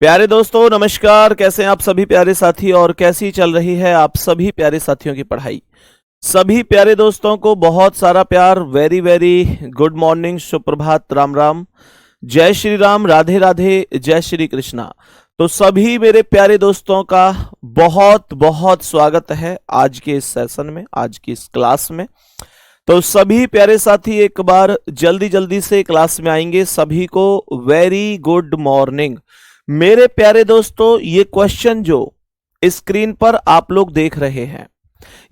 प्यारे दोस्तों नमस्कार। कैसे हैं आप सभी प्यारे साथी और कैसी चल रही है आप सभी प्यारे साथियों की पढ़ाई। सभी प्यारे दोस्तों को बहुत सारा प्यार। वेरी वेरी गुड मॉर्निंग, सुप्रभात, राम राम, जय श्री राम, राधे राधे, जय श्री कृष्णा। तो सभी मेरे प्यारे दोस्तों का बहुत बहुत स्वागत है आज के इस सेशन में, आज की इस क्लास में। तो सभी प्यारे साथी एक बार जल्दी जल्दी से क्लास में आएंगे। सभी को वेरी गुड मॉर्निंग। मेरे प्यारे दोस्तों, ये क्वेश्चन जो स्क्रीन पर आप लोग देख रहे हैं,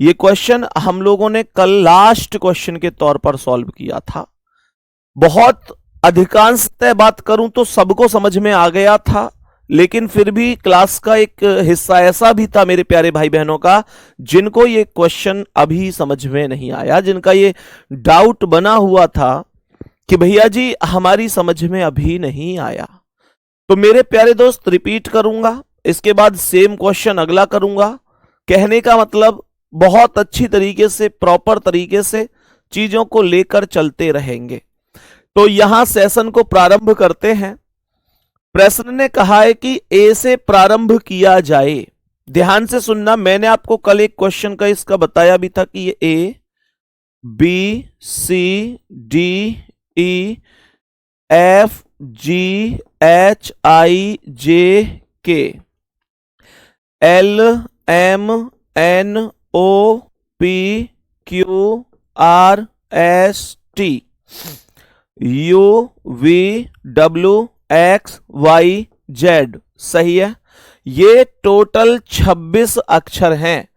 ये क्वेश्चन हम लोगों ने कल लास्ट क्वेश्चन के तौर पर सॉल्व किया था। बहुत अधिकांशतः बात करूं तो सबको समझ में आ गया था, लेकिन फिर भी क्लास का एक हिस्सा ऐसा भी था मेरे प्यारे भाई बहनों का जिनको ये क्वेश्चन अभी समझ में नहीं आया, जिनका ये डाउट बना हुआ था कि भैया जी हमारी समझ में अभी नहीं आया। तो मेरे प्यारे दोस्त रिपीट करूंगा, इसके बाद सेम क्वेश्चन अगला करूंगा। कहने का मतलब बहुत अच्छी तरीके से, प्रॉपर तरीके से चीजों को लेकर चलते रहेंगे। तो यहां सेशन को प्रारंभ करते हैं। प्रश्न ने कहा है कि ए से प्रारंभ किया जाए। ध्यान से सुनना, मैंने आपको कल एक क्वेश्चन का इसका बताया भी था कि ये A B C D E F G H I J K L M N O P Q R S T U V W X Y Z. सही है। ये टोटल 26 अक्षर हैं।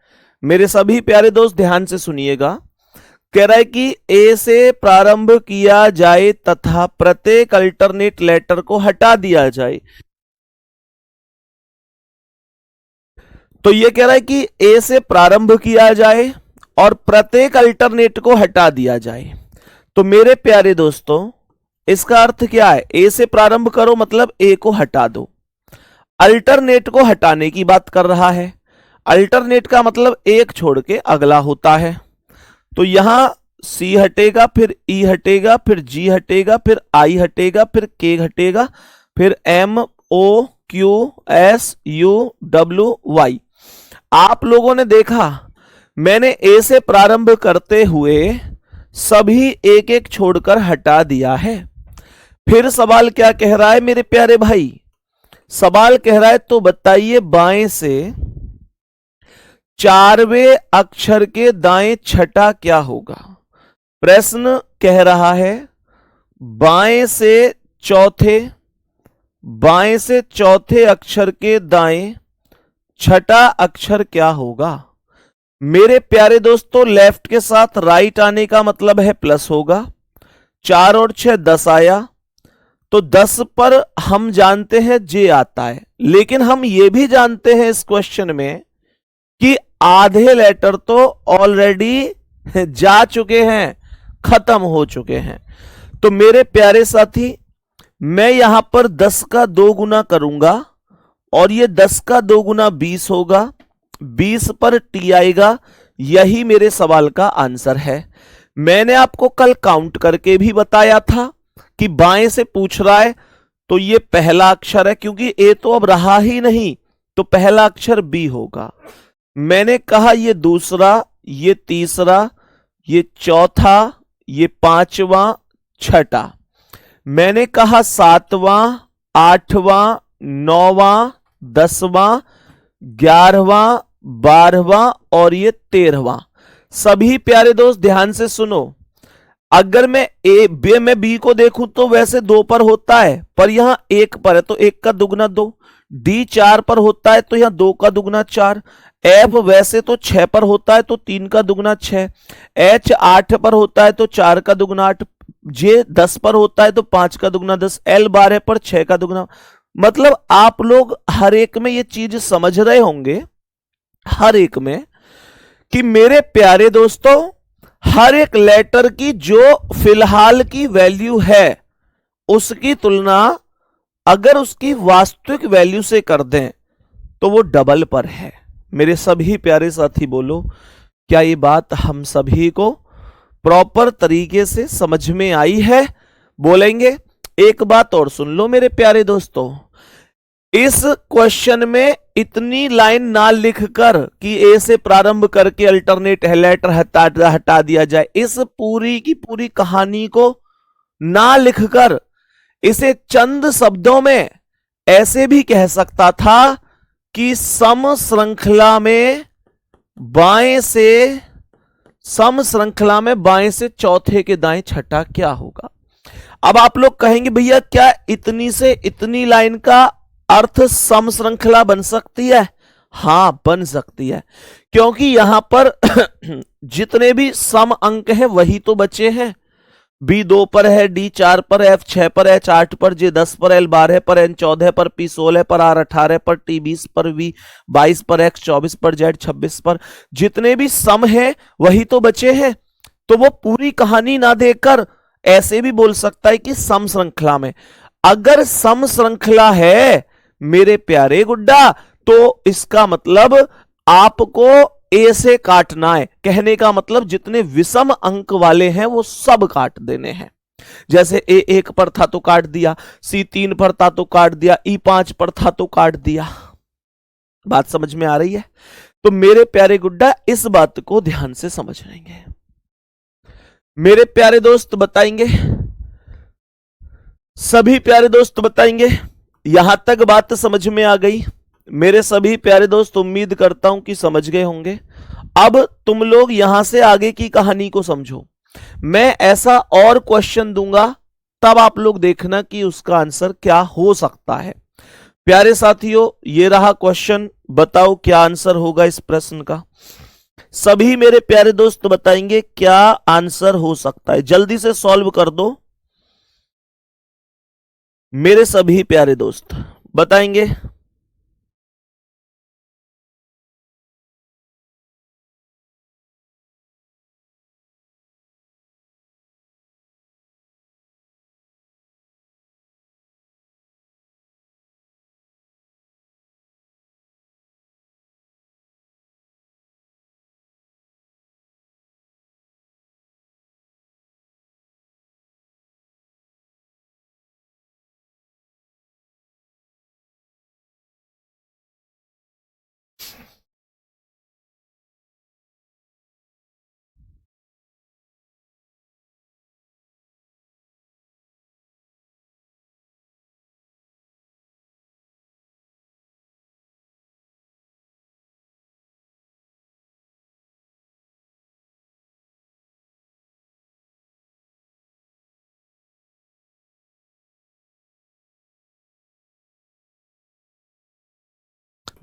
मेरे सभी प्यारे दोस्त ध्यान से सुनिएगा। कह रहा है कि ए से प्रारंभ किया जाए तथा प्रत्येक अल्टरनेट लेटर को हटा दिया जाए। तो ये कह रहा है कि ए से प्रारंभ किया जाए और प्रत्येक अल्टरनेट को हटा दिया जाए। तो मेरे प्यारे दोस्तों, इसका अर्थ क्या है? ए से प्रारंभ करो मतलब ए को हटा दो। अल्टरनेट को हटाने की बात कर रहा है। अल्टरनेट का मतलब एक छोड़ के अगला होता है। तो यहां सी हटेगा, फिर ई हटेगा, फिर जी हटेगा, फिर आई हटेगा, फिर के हटेगा, फिर M O Q S U W Y. आप लोगों ने देखा, मैंने ए से प्रारंभ करते हुए सभी एक एक छोड़कर हटा दिया है। फिर सवाल क्या कह रहा है मेरे प्यारे भाई? सवाल कह रहा है तो बताइए, बाएं से चारवें अक्षर के दाएं छठा क्या होगा? प्रश्न कह रहा है बाएं से चौथे अक्षर के दाएं छठा अक्षर क्या होगा? मेरे प्यारे दोस्तों, लेफ्ट के साथ राइट आने का मतलब है प्लस होगा। 4 और 6 10 आया, तो 10 पर हम जानते हैं जे आता है, लेकिन हम ये भी जानते हैं इस क्वेश्चन में कि आधे लेटर तो ऑलरेडी जा चुके हैं, खत्म हो चुके हैं। तो मेरे प्यारे साथी, मैं यहां पर 10 का 2 गुना करूंगा और ये 10 का 2 गुना 20 होगा। 20 पर टी आएगा। यही मेरे सवाल का आंसर है। मैंने आपको कल काउंट करके भी बताया था कि बाएं से पूछ रहा है तो ये पहला अक्षर है, क्योंकि ए तो अब रहा ही नहीं, तो पहला अक्षर बी होगा। मैंने कहा ये दूसरा, ये तीसरा, ये चौथा, ये पांचवा, छठा। मैंने कहा 7वां, 8वां, 9वां, 10वां, 11वां, 12वां और ये 13वां। सभी प्यारे दोस्त ध्यान से सुनो। अगर मैं मैं बी को देखूं तो वैसे 2 पर होता है, पर यहां 1 पर है तो 1 का दुगना 2। डी 4 पर होता है तो यहां 2 का दुगना 4। एफ वैसे तो 6 पर होता है तो 3 का दुगना 6। एच 8 पर होता है तो 4 का दुगना 8। जे 10 पर होता है तो 5 का दुगना 10। एल 12 पर 6 का दुगना। मतलब आप लोग हर एक में ये चीज समझ रहे होंगे, हर एक में, कि मेरे प्यारे दोस्तों हर एक लेटर की जो फिलहाल की वैल्यू है उसकी तुलना अगर उसकी वास्तविक वैल्यू से कर दें तो वो डबल पर है। मेरे सभी प्यारे साथी बोलो, क्या ये बात हम सभी को प्रॉपर तरीके से समझ में आई है? बोलेंगे। एक बात और सुन लो मेरे प्यारे दोस्तों, इस क्वेश्चन में इतनी लाइन ना लिखकर कि ए से प्रारंभ करके अल्टरनेट लेटर हटा दिया जाए, इस पूरी की पूरी कहानी को ना लिखकर इसे चंद शब्दों में ऐसे भी कह सकता था कि सम श्रृंखला में बाएं से चौथे के दाएं छठा क्या होगा। अब आप लोग कहेंगे भैया क्या इतनी से इतनी लाइन का अर्थ सम श्रृंखला बन सकती है? हां, बन सकती है, क्योंकि यहां पर जितने भी सम अंक हैं वही तो बचे हैं। बी 2 पर है, डी 4 पर, एफ 6 पर, एच 8 पर, जे 10 पर, एल 12 पर, एन 14 पर, पी 16 पर, आर 18 पर, टी 20 पर, वी 22 पर, एक्स 24 पर, जेड 26 पर, जितने भी सम हैं वही तो बचे हैं। तो वो पूरी कहानी ना देखकर ऐसे भी बोल सकता है कि सम श्रृंखला में। अगर सम श्रृंखला है मेरे प्यारे गुड्डा, तो इसका मतलब आपको ए से काटना है। कहने का मतलब जितने विषम अंक वाले हैं वो सब काट देने हैं। जैसे ए 1 पर था तो काट दिया, सी 3 पर था तो काट दिया, ई 5 पर था तो काट दिया। बात समझ में आ रही है? तो मेरे प्यारे गुड्डा इस बात को ध्यान से समझ लेंगे। मेरे प्यारे दोस्त बताएंगे, सभी प्यारे दोस्त बताएंगे, यहां तक बात समझ में आ गई? मेरे सभी प्यारे दोस्त उम्मीद करता हूं कि समझ गए होंगे। अब तुम लोग यहां से आगे की कहानी को समझो। मैं ऐसा और क्वेश्चन दूंगा, तब आप लोग देखना कि उसका आंसर क्या हो सकता है। प्यारे साथियों, ये रहा क्वेश्चन, बताओ क्या आंसर होगा इस प्रश्न का। सभी मेरे प्यारे दोस्त बताएंगे क्या आंसर हो सकता है। जल्दी से सॉल्व कर दो मेरे सभी प्यारे दोस्त, बताएंगे।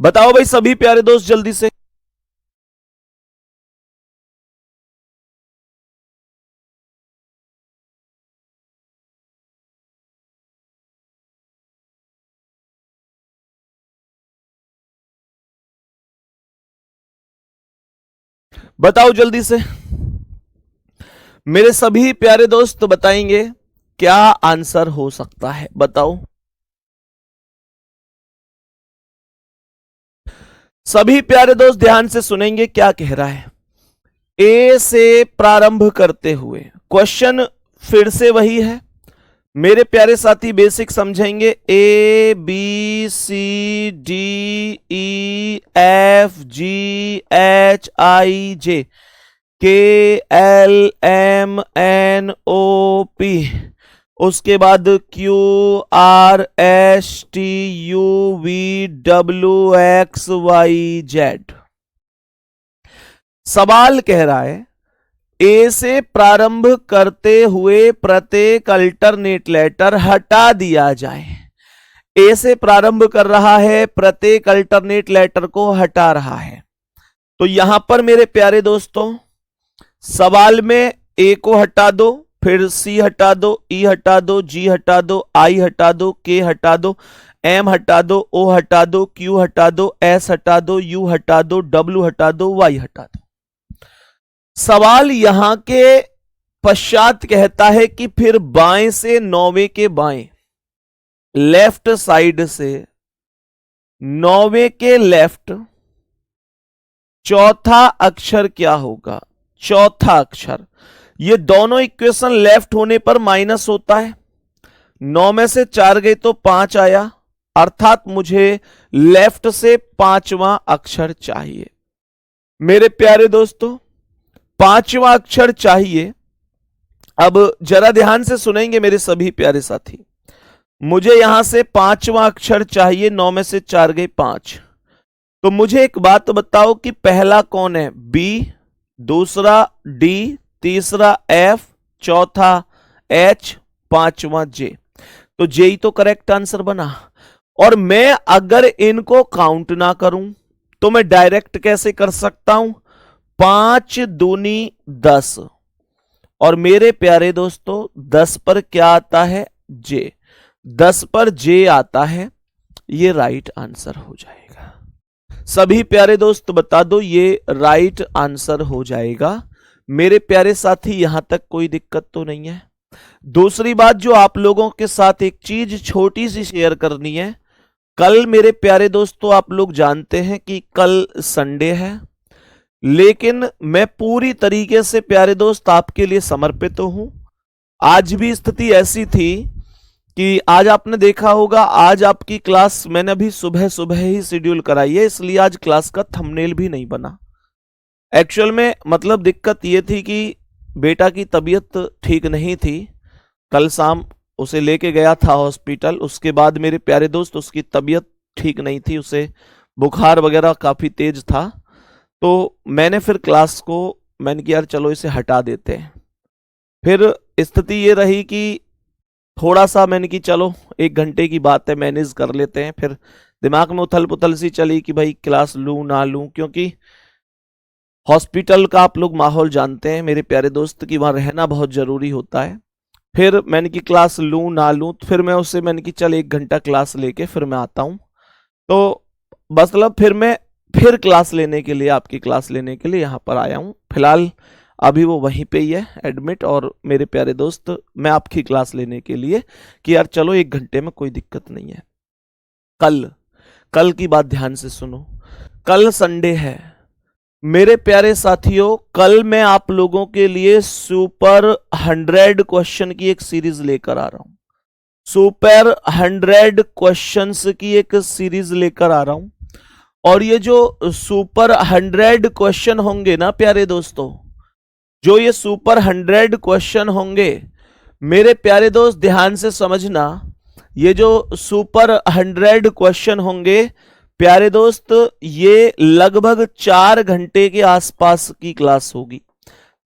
बताओ भाई सभी प्यारे दोस्त जल्दी से। बताओ जल्दी से मेरे सभी प्यारे दोस्त, बताएंगे क्या आंसर हो सकता है। बताओ सभी प्यारे दोस्त, ध्यान से सुनेंगे क्या कह रहा है। ए से प्रारंभ करते हुए क्वेश्चन फिर से वही है। मेरे प्यारे साथी बेसिक समझेंगे। A B C D E F G H I J K L M N O P, उसके बाद Q R S T U V W X Y Z. सवाल कह रहा है ए से प्रारंभ करते हुए प्रत्येक अल्टरनेट लेटर हटा दिया जाए। ए से प्रारंभ कर रहा है, प्रत्येक अल्टरनेट लेटर को हटा रहा है। तो यहां पर मेरे प्यारे दोस्तों सवाल में ए को हटा दो, फिर सी हटा दो, ई हटा दो, जी हटा दो, आई हटा दो, के हटा दो, एम हटा दो, ओ हटा दो, क्यू हटा दो, एस हटा दो, यू हटा दो, डब्ल्यू हटा दो, वाई हटा दो। सवाल यहां के पश्चात कहता है कि फिर बाएं से नौवें के बाएं, लेफ्ट साइड से नौवें के लेफ्ट चौथा अक्षर क्या होगा। चौथा अक्षर, ये दोनों इक्वेशन लेफ्ट होने पर माइनस होता है। 9 में से 4 गए तो 5 आया, अर्थात मुझे लेफ्ट से 5वां अक्षर चाहिए। मेरे प्यारे दोस्तों 5वां अक्षर चाहिए। अब जरा ध्यान से सुनेंगे मेरे सभी प्यारे साथी। मुझे यहां से 5वां अक्षर चाहिए, 9 में से 4 गए 5। तो मुझे एक बात बताओ कि पहला कौन है? बी, दूसरा डी, तीसरा एफ, चौथा एच, 5वां जे। तो जे ही तो करेक्ट आंसर बना। और मैं अगर इनको काउंट ना करूं तो मैं डायरेक्ट कैसे कर सकता हूं? 5 दूनी 10। और मेरे प्यारे दोस्तों 10 पर क्या आता है? जे। 10 पर जे आता है, ये राइट आंसर हो जाएगा। सभी प्यारे दोस्त बता दो ये राइट आंसर हो जाएगा। मेरे प्यारे साथी यहां तक कोई दिक्कत तो नहीं है। दूसरी बात जो आप लोगों के साथ एक चीज छोटी सी शेयर करनी है। कल मेरे प्यारे दोस्तों आप लोग जानते हैं कि कल संडे है, लेकिन मैं पूरी तरीके से प्यारे दोस्त आपके लिए समर्पित हूं। आज भी स्थिति ऐसी थी कि आज आपने देखा होगा, आज आपकी क्लास मैंने अभी सुबह सुबह ही शेड्यूल कराई है, इसलिए आज क्लास का थंबनेल भी नहीं बना। एक्चुअल में मतलब दिक्कत ये थी कि बेटा की तबीयत ठीक नहीं थी। कल शाम उसे लेके गया था हॉस्पिटल, उसके बाद मेरे प्यारे दोस्त उसकी तबीयत ठीक नहीं थी, उसे बुखार वगैरह काफ़ी तेज था। तो मैंने फिर क्लास को मैंने किया यार चलो इसे हटा देते हैं। फिर स्थिति ये रही कि थोड़ा सा मैंने कि चलो 1 घंटे की बात है, मैनेज कर लेते हैं। फिर दिमाग में उथल पुथल सी चली कि भाई क्लास लूं ना लूं, क्योंकि हॉस्पिटल का आप लोग माहौल जानते हैं मेरे प्यारे दोस्त कि वहां रहना बहुत जरूरी होता है। फिर मैंने कि क्लास लूं ना लूं, तो फिर मैं उससे मैंने कि चल 1 घंटा क्लास लेके फिर मैं आता हूं। तो मतलब फिर मैं फिर क्लास लेने के लिए, आपकी क्लास लेने के लिए यहाँ पर आया हूँ। फिलहाल अभी वो वहीं पे ही है एडमिट, और मेरे प्यारे दोस्त मैं आपकी क्लास लेने के लिए कि यार चलो 1 घंटे में कोई दिक्कत नहीं है। कल की बात ध्यान से सुनो। कल संडे है मेरे प्यारे साथियों। कल मैं आप लोगों के लिए सुपर 100 क्वेश्चन की एक सीरीज लेकर आ रहा हूं। सुपर 100 क्वेश्चंस की एक सीरीज लेकर आ रहा हूं। और ये जो सुपर 100 क्वेश्चन होंगे ना प्यारे दोस्तों, जो ये सुपर 100 क्वेश्चन होंगे मेरे प्यारे दोस्त ध्यान से समझना। ये जो सुपर 100 क्वेश्चन होंगे प्यारे दोस्त, ये लगभग 4 घंटे के आसपास की क्लास होगी।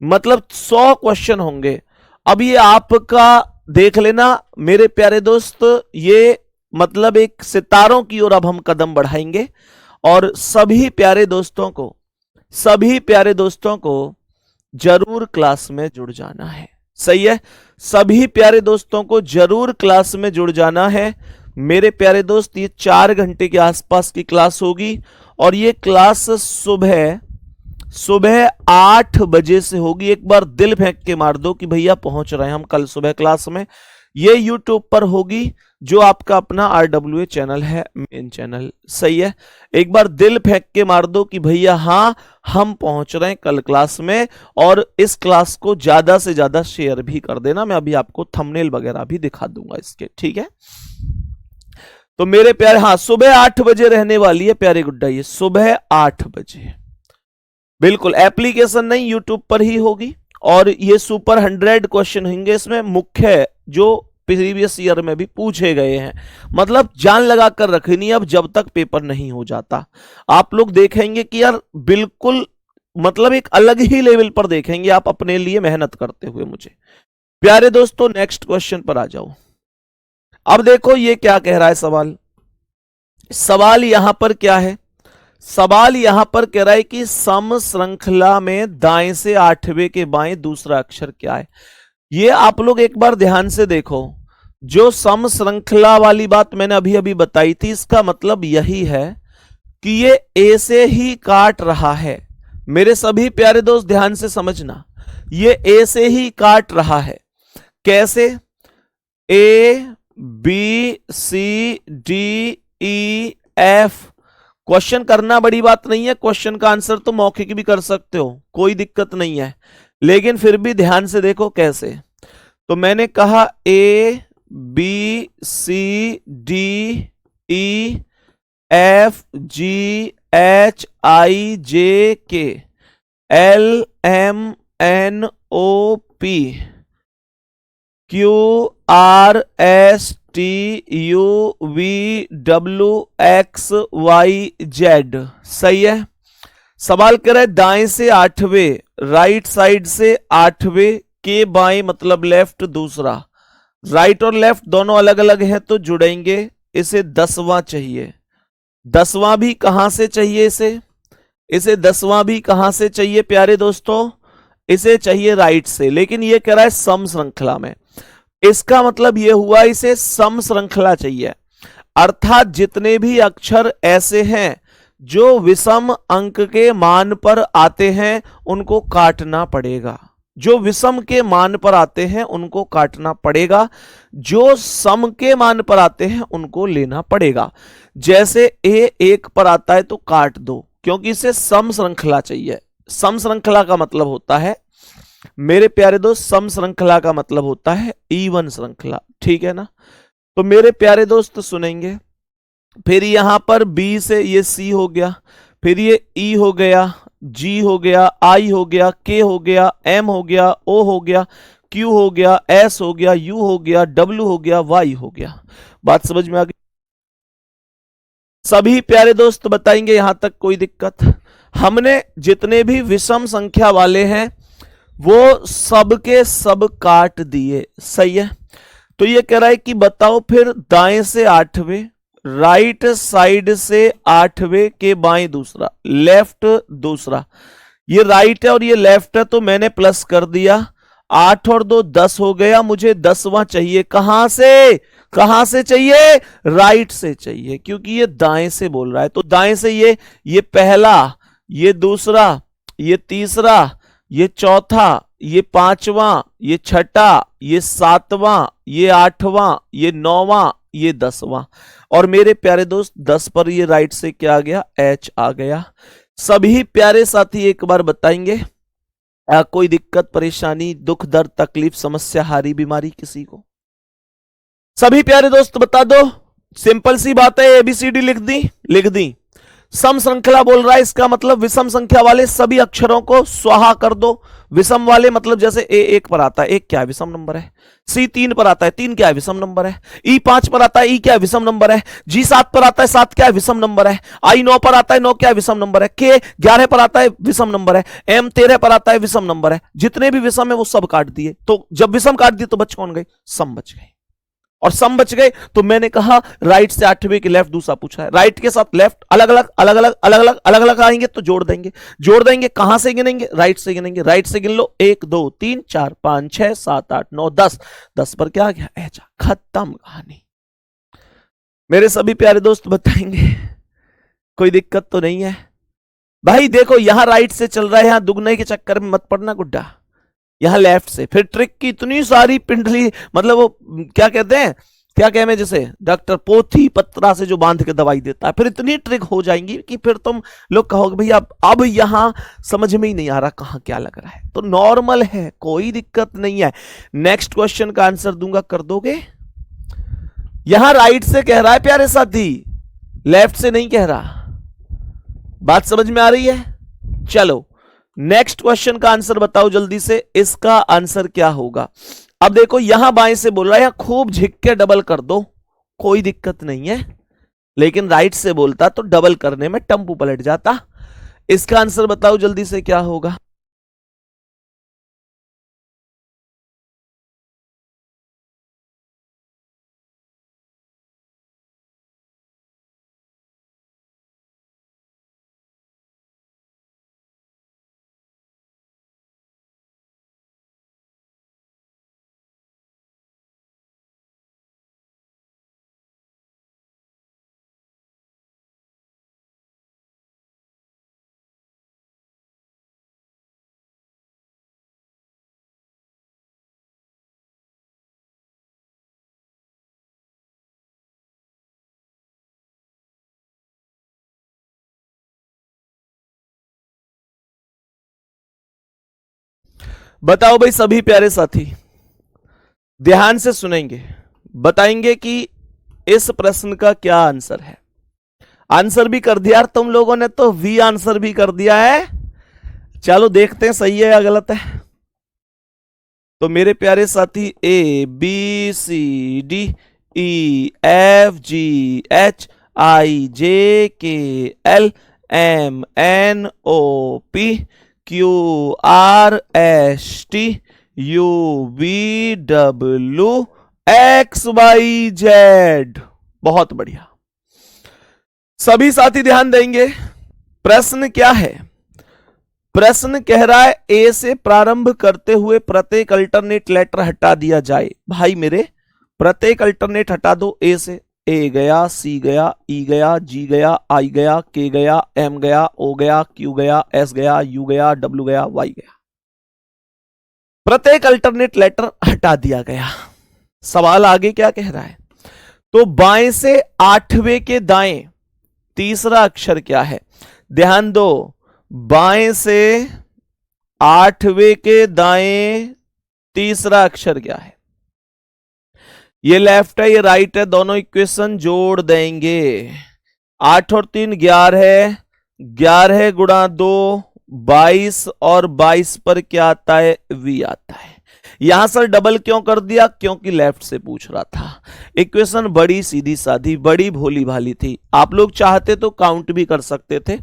मतलब 100 क्वेश्चन होंगे। अब ये आपका देख लेना मेरे प्यारे दोस्त, ये मतलब एक सितारों की ओर अब हम कदम बढ़ाएंगे। और सभी प्यारे दोस्तों को जरूर क्लास में जुड़ जाना है। सही है, सभी प्यारे दोस्तों को जरूर क्लास में जुड़ जाना है। मेरे प्यारे दोस्त ये 4 घंटे के आसपास की क्लास होगी, और ये क्लास सुबह 8 बजे से होगी। एक बार दिल फेंक के मार दो कि भैया पहुंच रहे हैं हम कल सुबह क्लास में। ये यूट्यूब पर होगी, जो आपका अपना RWA चैनल है, मेन चैनल। सही है, एक बार दिल फेंक के मार दो कि भैया हाँ हम पहुंच रहे हैं कल क्लास में। और इस क्लास को ज्यादा से ज्यादा शेयर भी कर देना। मैं अभी आपको थंबनेल वगैरह भी दिखा दूंगा इसके, ठीक है। तो मेरे प्यारे, हाँ सुबह 8 बजे रहने वाली है प्यारे गुड्डा, ये सुबह 8 बजे बिल्कुल। एप्लीकेशन नहीं, यूट्यूब पर ही होगी। और ये सुपर 100 क्वेश्चन होंगे। इसमें मुख्य जो प्रीवियस ईयर में भी पूछे गए हैं, मतलब जान लगा कर रखनी अब जब तक पेपर नहीं हो जाता। आप लोग देखेंगे कि यार बिल्कुल मतलब एक अलग ही लेवल पर देखेंगे आप अपने लिए मेहनत करते हुए मुझे। प्यारे दोस्तों नेक्स्ट क्वेश्चन पर आ जाओ। अब देखो ये क्या कह रहा है सवाल यहां पर क्या है? सवाल यहां पर कह रहा है कि सम श्रृंखला में दाएं से 8वें के बाएं दूसरा अक्षर क्या है? ये आप लोग एक बार ध्यान से देखो। जो सम श्रृंखला वाली बात मैंने अभी अभी बताई थी, इसका मतलब यही है कि ये ए से ही काट रहा है। मेरे सभी प्यारे दोस्त ध्यान से समझना, ये ए से ही काट रहा है। कैसे? A B C D E F. Question करना बड़ी बात नहीं है, क्वेश्चन का आंसर तो मौखिक भी कर सकते हो, कोई दिक्कत नहीं है। लेकिन फिर भी ध्यान से देखो कैसे। तो मैंने कहा A B C D E F G H I J K L M N O P Q R S T U V W X Y Z। सही है। सवाल कर रहा है दाएं से आठवें, राइट साइड से आठवें के बाएं मतलब लेफ्ट दूसरा। राइट और लेफ्ट दोनों अलग अलग है तो जुड़ेंगे। इसे 10वां चाहिए। 10वां भी कहां से चाहिए इसे 10वां भी कहां से चाहिए प्यारे दोस्तों? इसे चाहिए राइट से, लेकिन ये कह रहा है सम श्रृंखला में। इसका मतलब यह हुआ इसे सम श्रृंखला चाहिए, अर्थात जितने भी अक्षर ऐसे हैं जो विषम अंक के मान पर आते हैं उनको काटना पड़ेगा। जो विषम के मान पर आते हैं उनको काटना पड़ेगा, जो सम के मान पर आते हैं उनको लेना पड़ेगा। जैसे ए 1 पर आता है तो काट दो, क्योंकि इसे सम श्रृंखला चाहिए। सम श्रृंखला का मतलब होता है मेरे प्यारे दोस्त, सम श्रृंखला का मतलब होता है इवन श्रृंखला, ठीक है ना? तो मेरे प्यारे दोस्त सुनेंगे, फिर यहां पर बी से ये सी हो गया, फिर ये ई हो गया, जी हो गया, आई हो गया, के हो गया, एम हो गया, ओ हो गया, क्यू हो गया, एस हो गया, यू हो गया, डब्ल्यू हो गया, वाई हो गया। बात समझ में आ गई? सभी प्यारे दोस्त बताएंगे यहां तक कोई दिक्कत? हमने जितने भी विषम संख्या वाले हैं वो सब के सब काट दिए, सही है? तो ये कह रहा है कि बताओ फिर दाएं से आठवें, राइट साइड से आठवें के बाएं दूसरा, लेफ्ट दूसरा। ये राइट है और ये लेफ्ट है तो मैंने प्लस कर दिया। 8 और 2 10 हो गया, मुझे 10वां चाहिए। कहां से चाहिए? राइट से चाहिए, क्योंकि ये दाएं से बोल रहा है। तो दाएं से ये पहला, ये दूसरा, ये तीसरा, ये चौथा, ये पांचवां, ये छठा, ये सातवां, ये आठवां, ये नौवां, ये 10वां। और मेरे प्यारे दोस्त 10 पर ये राइट से क्या आ गया? एच आ गया। सभी प्यारे साथी एक बार बताएंगे कोई दिक्कत परेशानी, दुख दर्द तकलीफ समस्या हारी बीमारी किसी को? सभी प्यारे दोस्त बता दो। सिंपल सी बात है, एबीसीडी लिख दी। सम श्रृंखला बोल रहा है, इसका मतलब विषम संख्या वाले सभी अक्षरों को स्वाहा कर दो। विषम वाले मतलब जैसे ए 1 पर आता है, 1 क्या है? विषम नंबर है। सी 3 पर आता है, 3 क्या है? विषम नंबर है। ई 5 पर आता है, ई क्या है? विषम नंबर है। जी 7 पर आता है, 7 क्या है? विषम नंबर है। आई 9 पर आता है, 9 क्या है? विषम नंबर है। के 11 पर आता है, विषम नंबर है। एम 13 पर आता है, विषम नंबर है। जितने भी विषम है वो सब काट दिए। तो जब विषम काट दिए तो बच कौन गए? सम बच गए। और सम बच गए तो मैंने कहा राइट से आठवें के लेफ्ट दूसरा पूछा है, राइट के साथ लेफ्ट अलग अलग आएंगे तो जोड़ देंगे। कहां से गिनेंगे? राइट से गिनेंगे। राइट से गिन लो, 1 2 3 4 5 6 7 8 9 10। 10 पर क्या आ गया? ऐसा। खत्म कहानी। मेरे सभी प्यारे दोस्त बताएंगे कोई दिक्कत तो नहीं है? भाई देखो यहां राइट से चल रहा है, यहां दुगने के चक्कर में मत पड़ना गुड्डा। यहां लेफ्ट से, फिर ट्रिक की इतनी सारी पिंडली, मतलब वो क्या कहते हैं, क्या कहें मैं, जैसे डॉक्टर पोथी पत्रा से जो बांध के दवाई देता है, फिर इतनी ट्रिक हो जाएंगी कि फिर तुम लोग कहोगे भैया अब यहां समझ में ही नहीं आ रहा कहां क्या लग रहा है। तो नॉर्मल है, कोई दिक्कत नहीं है। नेक्स्ट क्वेश्चन का आंसर दूंगा, कर दोगे? यहां राइट से कह रहा है प्यारे साथी, लेफ्ट से नहीं कह रहा। बात समझ में आ रही है? चलो नेक्स्ट क्वेश्चन का आंसर बताओ जल्दी से। इसका आंसर क्या होगा? अब देखो यहां बाएं से बोल रहा है, यहां खूब झिक के डबल कर दो, कोई दिक्कत नहीं है। लेकिन राइट से बोलता तो डबल करने में टम्पू पलट जाता। इसका आंसर बताओ जल्दी से क्या होगा? बताओ भाई सभी प्यारे साथी, ध्यान से सुनेंगे, बताएंगे कि इस प्रश्न का क्या आंसर है? आंसर भी कर दिया यार तुम लोगों ने, तो वी आंसर भी कर दिया है। चलो देखते हैं सही है या गलत है। तो मेरे प्यारे साथी, A B C D E F G H I J K L M N O P Q R S T U V W X Y Z. बहुत बढ़िया, सभी साथी ध्यान देंगे। प्रश्न क्या है? प्रश्न कह रहा है ए से प्रारंभ करते हुए प्रत्येक अल्टरनेट लेटर हटा दिया जाए। भाई मेरे, प्रत्येक अल्टरनेट हटा दो ए से। ए गया, सी गया, ई गया, जी गया, आई गया, के गया, एम गया, ओ गया, क्यू गया, एस गया, यू गया, डब्ल्यू गया, वाई गया। प्रत्येक अल्टरनेट लेटर हटा दिया गया। सवाल आगे क्या कह रहा है? तो बाएं से आठवें के दाएं तीसरा अक्षर क्या है? ध्यान दो, बाएं से आठवें के दाएं तीसरा अक्षर क्या है? ये लेफ्ट है, ये राइट है, दोनों इक्वेशन जोड़ देंगे। 8 और 3 11 है, 11 गुणा 2 22, और 22 पर क्या आता है? वी आता है। यहां सर डबल क्यों कर दिया? क्योंकि लेफ्ट से पूछ रहा था। इक्वेशन बड़ी सीधी साधी, बड़ी भोली भाली थी। आप लोग चाहते तो काउंट भी कर सकते थे।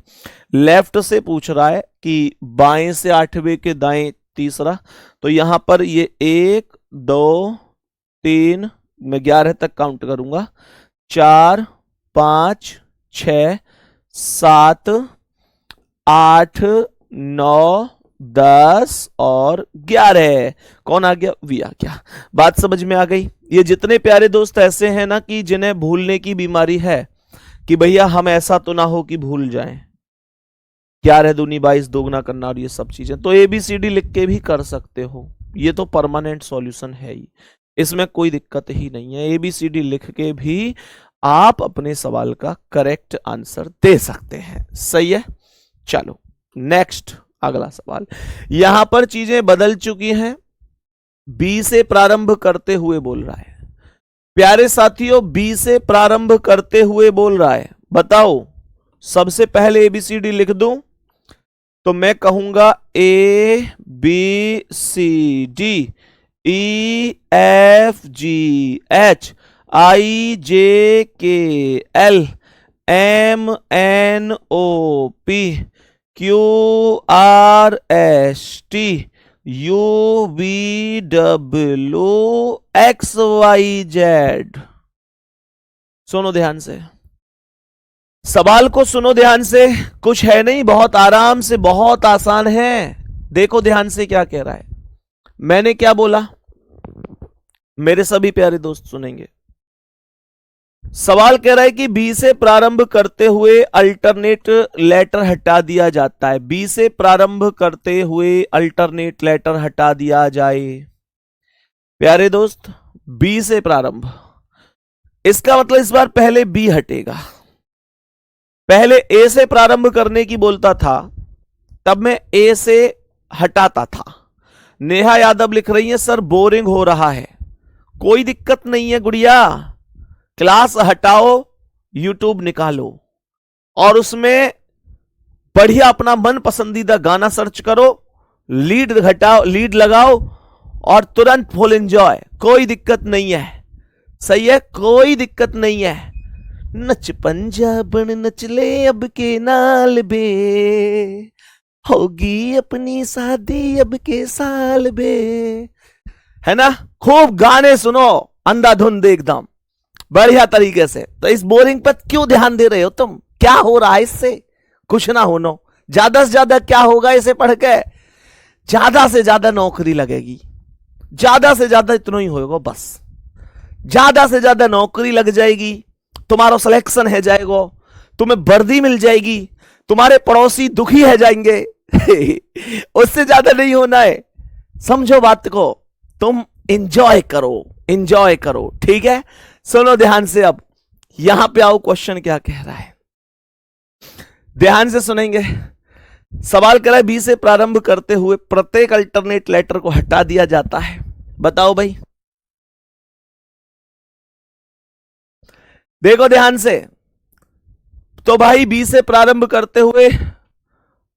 लेफ्ट से पूछ रहा है कि बाएं से आठवें के दाएं तीसरा, तो यहां पर ये 1 2 3, मैं 11 तक काउंट करूंगा, 4 5 6 7 8 9 10 और 11। कौन आ गया? वी आ गया। बात समझ में आ गई? ये जितने प्यारे दोस्त ऐसे हैं ना कि जिन्हें भूलने की बीमारी है, कि भैया हम ऐसा तो ना हो कि भूल जाएं, 11 दूनी 22 दोगुना करना और ये सब चीजें, तो ABCD लिख के भी कर सकते हो। ये तो परमानेंट सॉल्यूशन है ही, इसमें कोई दिक्कत ही नहीं है। ABCD लिख के भी आप अपने सवाल का करेक्ट आंसर दे सकते हैं। सही है? चलो नेक्स्ट, अगला सवाल। यहां पर चीजें बदल चुकी हैं। बी से प्रारंभ करते हुए बोल रहा है। प्यारे साथियों, बी से प्रारंभ करते हुए बोल रहा है। बताओ, सबसे पहले ABCD लिख दूं तो मैं कहूंगा ABCD EFGH IJKL MNOP QRST UVWXYZ। सुनो ध्यान से, सवाल को सुनो ध्यान से। कुछ है नहीं, बहुत आराम से, बहुत आसान है। देखो ध्यान से क्या कह रहा है। मैंने क्या बोला? मेरे सभी प्यारे दोस्त सुनेंगे। सवाल कह रहा है कि बी से प्रारंभ करते हुए अल्टरनेट लेटर हटा दिया जाता है। बी से प्रारंभ करते हुए अल्टरनेट लेटर हटा दिया जाए। प्यारे दोस्त, बी से प्रारंभ, इसका मतलब इस बार पहले बी हटेगा। पहले ए से प्रारंभ करने की बोलता था, तब मैं ए से हटाता था। नेहा यादव लिख रही है सर बोरिंग हो रहा है। कोई दिक्कत नहीं है गुड़िया, क्लास हटाओ, यूट्यूब निकालो और उसमें बढ़िया अपना मन पसंदीदा गाना सर्च करो, लीड घटाओ, लीड लगाओ और तुरंत फुल एंजॉय। कोई दिक्कत नहीं है। सही है? कोई दिक्कत नहीं है। नच पंजाबन नच ले अब के नाल बे, होगी अपनी शादी अब के साल बे। है ना? खूब गाने सुनो, अंधाधुंध एकदम बढ़िया तरीके से। तो इस बोरिंग पर क्यों ध्यान दे रहे हो तुम? क्या हो रहा है इससे? कुछ ना होनो। ज्यादा से ज्यादा क्या होगा इसे पढ़ के? ज्यादा से ज्यादा नौकरी लगेगी, ज्यादा से ज्यादा इतना ही होगा बस। ज्यादा से ज्यादा नौकरी लग जाएगी, तुम्हारा सिलेक्शन है जाएगा, तुम्हें वर्दी मिल जाएगी, तुम्हारे पड़ोसी दुखी है जाएंगे। उससे ज्यादा नहीं होना है। समझो बात को, तुम एंजॉय करो, एंजॉय करो। ठीक है? सुनो ध्यान से। अब यहां पे आओ, क्वेश्चन क्या कह रहा है, ध्यान से सुनेंगे। सवाल कर रहा है बी से प्रारंभ करते हुए प्रत्येक अल्टरनेट लेटर को हटा दिया जाता है। बताओ भाई, देखो ध्यान से, तो भाई बी से प्रारंभ करते हुए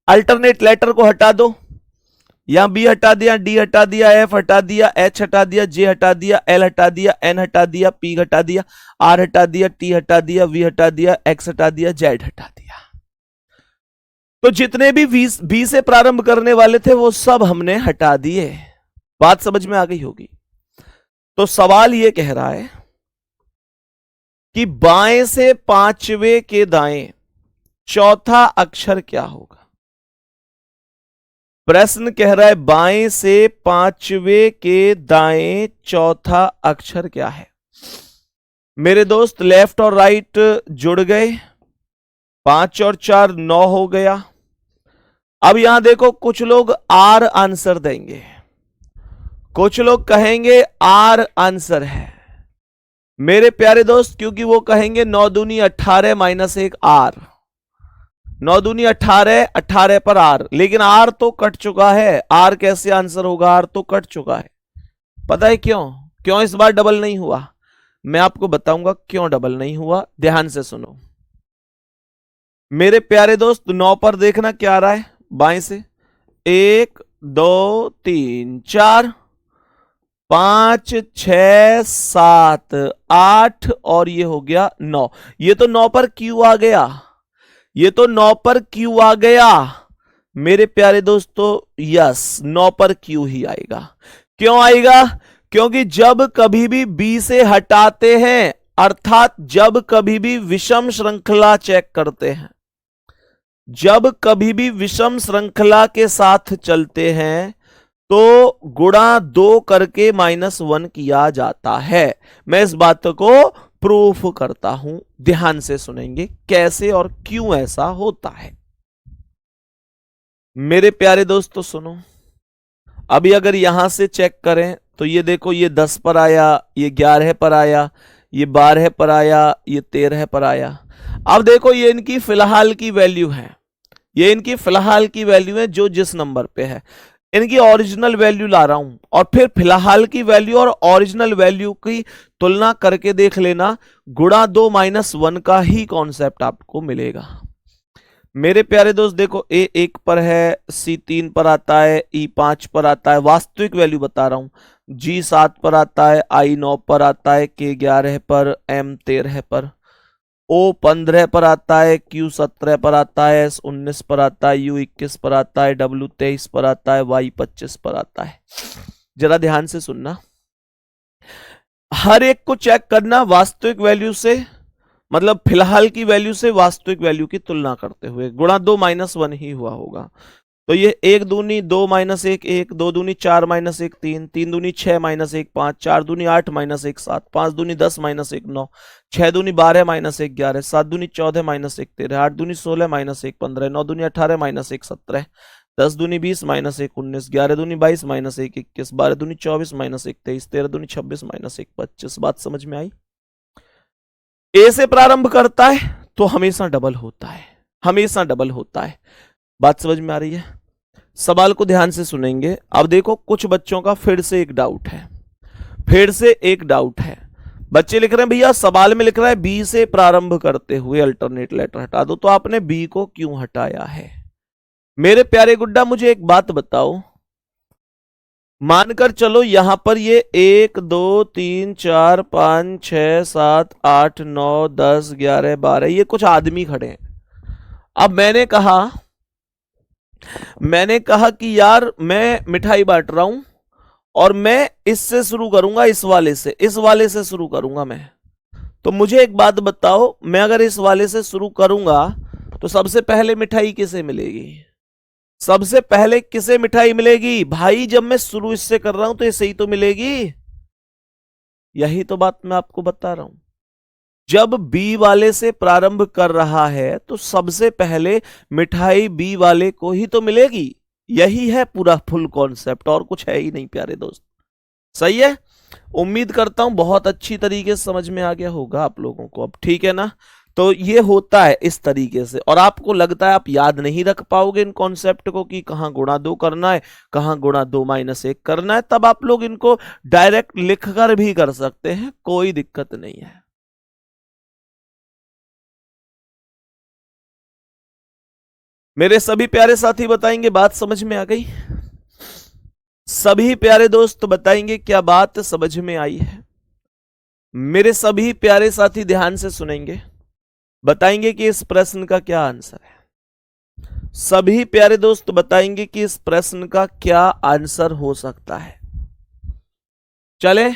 अल्टरनेट लेटर को हटा दो। यहां बी हटा दिया, डी हटा दिया, एफ हटा दिया, एच हटा दिया, जे हटा दिया, एल हटा दिया, एन हटा दिया, पी हटा दिया, आर हटा दिया, टी हटा दिया, वी हटा दिया, एक्स हटा दिया, जेड हटा दिया। तो जितने भी बी से प्रारंभ करने वाले थे वो सब हमने हटा दिए। बात समझ में आ गई होगी। तो सवाल ये कह रहा है कि बाएं से पांचवें के दाएं चौथा अक्षर क्या होगा। प्रश्न कह रहा है बाएं से पांचवें के दाएं चौथा अक्षर क्या है। मेरे दोस्त लेफ्ट और राइट जुड़ गए, 5 और 4 9 हो गया। अब यहां देखो, कुछ लोग आर आंसर देंगे, कुछ लोग कहेंगे आर आंसर है। मेरे प्यारे दोस्त, क्योंकि वो कहेंगे 9 दूनी 18 माइनस 1 आर, 9 दूनी 18, 18 पर आर, लेकिन आर तो कट चुका है। आर कैसे आंसर होगा, आर तो कट चुका है। पता है क्यों? क्यों इस बार डबल नहीं हुआ? मैं आपको बताऊंगा क्यों डबल नहीं हुआ, ध्यान से सुनो। मेरे प्यारे दोस्त, 9 पर देखना क्या आ रहा है बाएं से, 1 2 3 4 5 6 7 8 और ये हो गया 9। ये तो 9 पर क्यू आ गया, ये तो 9 पर क्यू आ गया मेरे प्यारे दोस्तों। यस, 9 पर क्यू ही आएगा। क्यों आएगा? क्योंकि जब कभी भी बी से हटाते हैं, अर्थात जब कभी भी विषम श्रृंखला चेक करते हैं, जब कभी भी विषम श्रृंखला के साथ चलते हैं तो गुणा 2 करके -1 किया जाता है। मैं इस बात को प्रूफ करता हूं, ध्यान से सुनेंगे कैसे और क्यों ऐसा होता है। मेरे प्यारे दोस्तों सुनो, अभी अगर यहां से चेक करें तो ये देखो, ये 10 पर आया, ये 11 पर आया, ये 12 पर आया, ये 13 पर आया। अब देखो, ये इनकी फिलहाल की वैल्यू है, ये इनकी फिलहाल की वैल्यू है जो जिस नंबर पे है। इनकी ओरिजिनल वैल्यू ला रहा हूं और फिर फिलहाल की वैल्यू और ओरिजिनल वैल्यू की तुलना करके देख लेना, गुणा 2 -1 का ही कॉन्सेप्ट आपको मिलेगा। मेरे प्यारे दोस्त देखो, ए 1 पर है, सी 3 पर आता है, ई 5 पर आता है, वास्तविक वैल्यू बता रहा हूं, जी 7 पर आता है, आई 9 पर आता है, के 11 पर, एम 13 पर, ओ 15 पर आता है, क्यू 17 पर आता है, एस 19 पर आता है, यू 21 पर आता है, डब्ल्यू 23 पर आता है, वाई 25 पर आता है। जरा ध्यान से सुनना, हर एक को चेक करना वास्तविक वैल्यू से, मतलब फिलहाल की वैल्यू से वास्तविक वैल्यू की तुलना करते हुए। गुणा 2 -1 ही हुआ होगा। तो ये 1 दूनी 2 -1 1, 2 दूनी 4 -1 3, 3 दूनी 6 -1 5, 4 दूनी 8 -1 7, 5 दूनी 10 -1 9, 6 दूनी 12 -1 11, 7 दूनी 14 -1 13, 8 दूनी 16 -1 15, 9 दूनी 18 -1 17, 10 दूनी 20 -1 19, 11 दूनी 22 -1 21, 12 दूनी 24 -1 23, 13 दूनी 26 -1 25। बात समझ में आई? ए से प्रारंभ करता है तो हमेशा डबल होता है, हमेशा डबल होता है। बात समझ में आ रही है? सवाल को ध्यान से सुनेंगे। अब देखो, कुछ बच्चों का फिर से एक डाउट है, फिर से एक डाउट है। बच्चे लिख रहे हैं भैया सवाल में लिख रहा है बी से प्रारंभ करते हुए अल्टरनेट लेटर हटा दो, तो आपने बी को क्यों हटाया है? मेरे प्यारे गुड्डा, मुझे एक बात बताओ, मानकर चलो यहां पर ये 1 2 3 4 5 6 7 8 9 10 11 12 ये कुछ आदमी खड़े हैं। अब मैंने कहा कि यार मैं मिठाई बांट रहा हूं और मैं इससे शुरू करूंगा, इस वाले से शुरू करूंगा मैं। तो मुझे एक बात बताओ, मैं अगर इस वाले से शुरू करूंगा तो सबसे पहले मिठाई किसे मिलेगी? सबसे पहले किसे मिठाई मिलेगी? भाई जब मैं शुरू इससे कर रहा हूं तो इसे ही तो मिलेगी। यही तो बात मैं आपको बता रहा हूं। जब बी वाले से प्रारंभ कर रहा है तो सबसे पहले मिठाई बी वाले को ही तो मिलेगी। यही है पूरा फुल कॉन्सेप्ट, और कुछ है ही नहीं प्यारे दोस्त। सही है? उम्मीद करता हूं बहुत अच्छी तरीके से समझ में आ गया होगा आप लोगों को। अब ठीक है ना? तो ये होता है इस तरीके से, और आपको लगता है आप याद नहीं रख पाओगे इन कॉन्सेप्ट को कि कहां गुणा 2 करना है, कहां गुणा 2 -1 करना है, तब आप लोग इनको डायरेक्ट लिखकर भी कर सकते हैं, कोई दिक्कत नहीं है। मेरे सभी प्यारे साथी बताएंगे बात समझ में आ गई? सभी प्यारे दोस्त बताएंगे क्या बात समझ में आई है? मेरे सभी प्यारे साथी ध्यान से सुनेंगे, बताएंगे कि इस प्रश्न का क्या आंसर है। सभी प्यारे दोस्त बताएंगे कि इस प्रश्न का क्या आंसर हो सकता है। चले,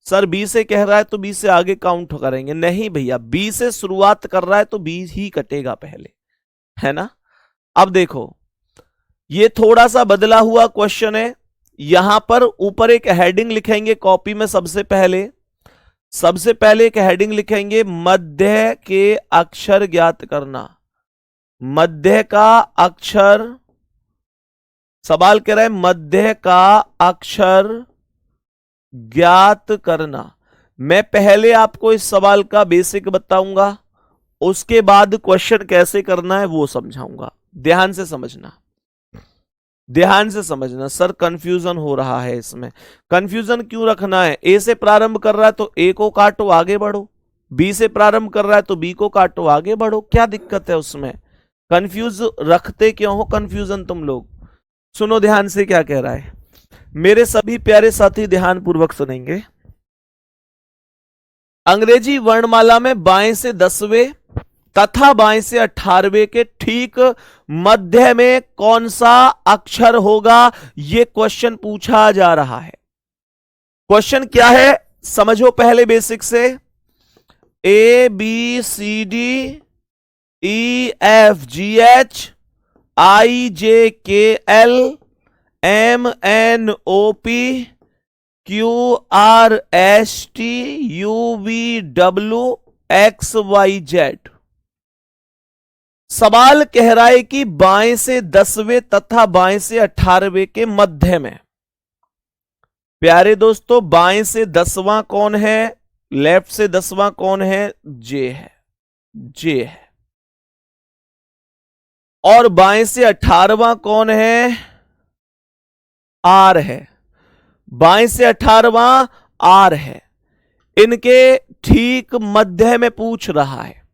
सर बी से कह रहा है तो बी से आगे काउंट करेंगे। नहीं भैया, बी से शुरुआत कर रहा है तो बी ही कटेगा पहले, है ना। अब देखो, ये थोड़ा सा बदला हुआ क्वेश्चन है। यहां पर ऊपर एक हेडिंग लिखेंगे कॉपी में। सबसे पहले एक हेडिंग लिखेंगे, मध्य के अक्षर ज्ञात करना। मध्य का अक्षर, सवाल कह रहा है मध्य का अक्षर ज्ञात करना। मैं पहले आपको इस सवाल का बेसिक बताऊंगा, उसके बाद क्वेश्चन कैसे करना है वो समझाऊंगा। ध्यान से समझना, ध्यान से समझना। सर कंफ्यूजन हो रहा है इसमें। कंफ्यूजन क्यों रखना है? ए से प्रारंभ कर रहा है तो ए को काटो आगे बढ़ो, बी से प्रारंभ कर रहा है तो बी को काटो आगे बढ़ो। क्या दिक्कत है उसमें? कंफ्यूज रखते क्यों हो कंफ्यूजन तुम लोग? सुनो ध्यान से क्या कह रहा है। मेरे सभी प्यारे साथी ध्यान पूर्वक सुनेंगे। अंग्रेजी वर्णमाला में बाएं से 10वें तथा बाएं से 18वें के ठीक मध्य में कौन सा अक्षर होगा, यह क्वेश्चन पूछा जा रहा है। क्वेश्चन क्या है समझो पहले बेसिक से। A B C D E F G H I J K L M N O P Q R S T U V W X Y Z. सवाल कह रहा है कि बाएं से 10वें तथा बाएं से 18वें के मध्य में। प्यारे दोस्तों, बाएं से 10वां कौन है, लेफ्ट से 10वां कौन है? जे है, जे है। और बाएं से 18वां कौन है? आर है। बाएं से 18वां आर है। इनके ठीक मध्य में पूछ रहा है,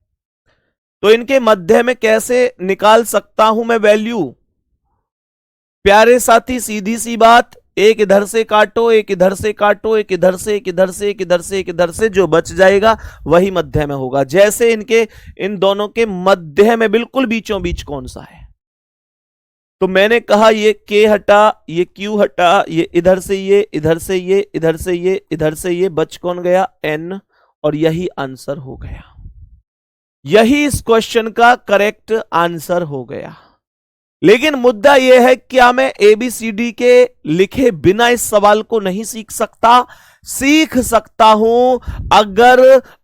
तो इनके मध्य में कैसे निकाल सकता हूं मैं वैल्यू? प्यारे साथी सीधी सी बात, एक इधर से काटो, एक इधर से काटो, एक इधर से, एक इधर से, एक इधर से, एक इधर से, जो बच जाएगा वही मध्य में होगा। जैसे इनके इन दोनों के मध्य में बिल्कुल बीचों बीच कौन सा है? तो मैंने कहा ये के हटा, ये क्यू हटा, ये इधर से ये, इधर से ये, इधर से ये, इधर से ये, बच कौन गया? एन। और यही आंसर हो गया, यही इस क्वेश्चन का करेक्ट आंसर हो गया। लेकिन मुद्दा यह है, क्या मैं एबीसीडी के लिखे बिना इस सवाल को नहीं सीख सकता? सीख सकता हूं,